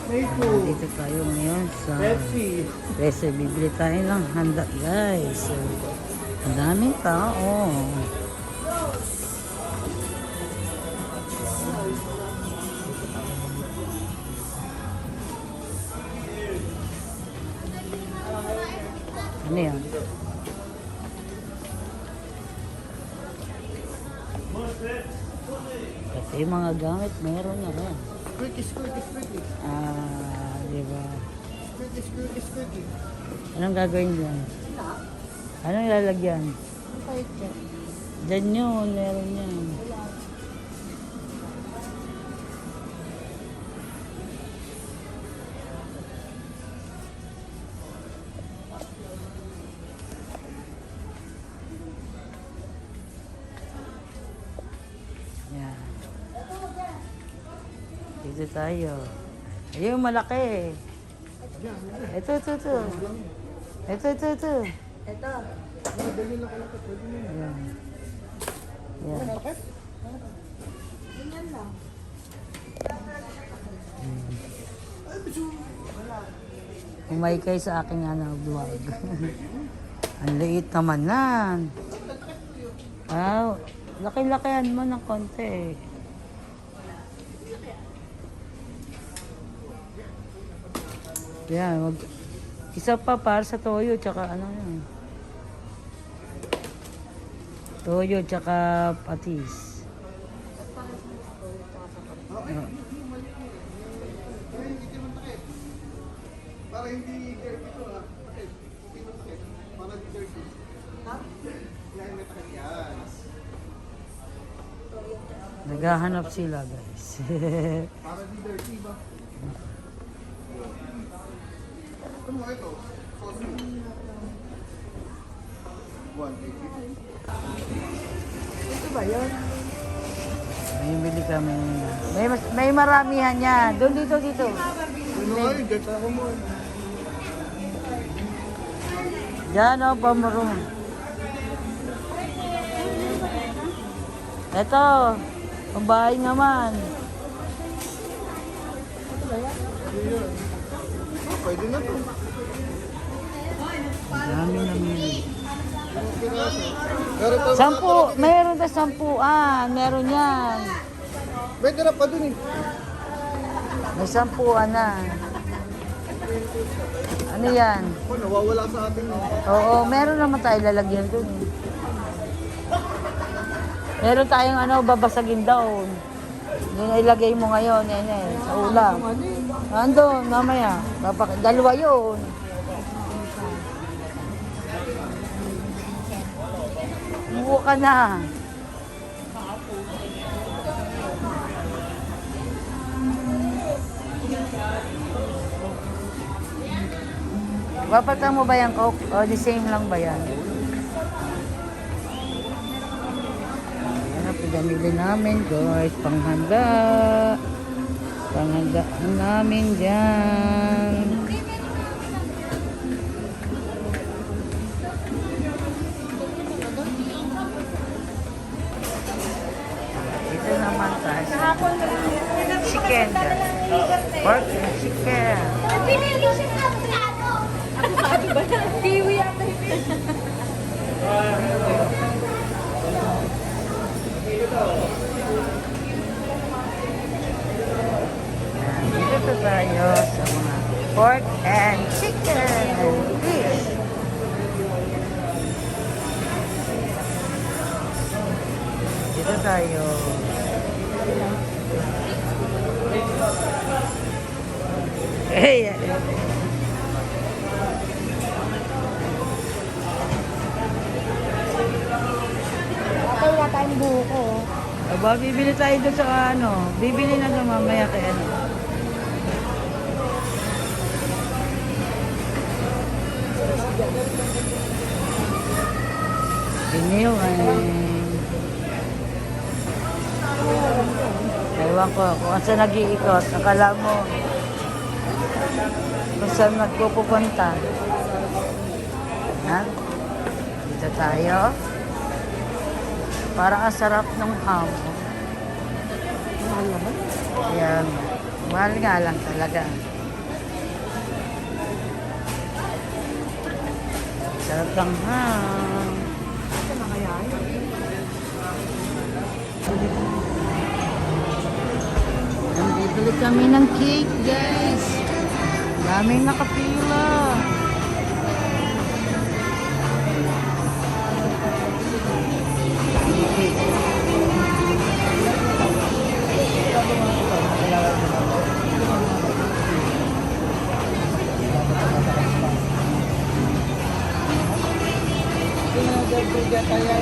Dito tayo ngayon sa Pepsi. Bibili tayo ng handa, guys. So, ang daming tao. Ano yan? Kasi yung mga gamit, meron na rin. Squirty. Di ba? Squirty. Anong gagawin dyan? Anong ilalagyan? Dyan yun, meron yan. Yan. Dito tayo. Ayun, malaki. Ito. Ito. Ayan. Yan. Umay kayo sa aking vlog. Ang liit naman nan. Laki-lakihan mo ng konti. Yan, isa pa para sa toyo, tsaka ano yun. Toyo, tsaka patis. Para hindi dirty to ha. Para hindi dirty. Ha? Yan, may takip yan. Naghahanap sila, guys. Para hindi dirty ba? Ito mo ito. Sauce mo. 180. Ito ba yun? May bili kami. May maramihan niya. Doon dito. Ano nga yun? Diyan ako mo. Diyan o, pamurong. Ito, pambahay naman. Pwede na to. Dami namili. Pero ito, Mayroon ka 10. Meron yan. may tira pa dun eh. May 10 na. Ano yan? Ako, nawawala sa atin. Oo, meron naman tayo lalagyan dun. Meron tayong babasagin daw. Yun ilagay mo ngayon, sa ulam. Andun, mamaya. Dalawa yun. Umuha ka na. Papatang mo ba yung Coke? O the same lang ba yan? Ayan, pinamili namin guys. Panghanda. Panghandaan namin dyan. Ito naman tayo. Chicken. Pork and chicken. Pinili siya ng avocado. Avocado ba yan? Kiwi yata. Dito tayo sa mga pork and chicken and fish. Dito tayo. Hey! Ate, wala tayong buko. Aba, bibili tayo doon sa bibili na doon mamaya kay Iniw ewan ko kung saan nag-iikot. Akala mo kung saan nagpupunta. Ha? Dito tayo. Parang ang sarap ng ham. Mahal naman. Yan. Mahal nga lang talaga. Sarap lang ha. Bibili kami ng cake, guys. Daming nakapila. Kaya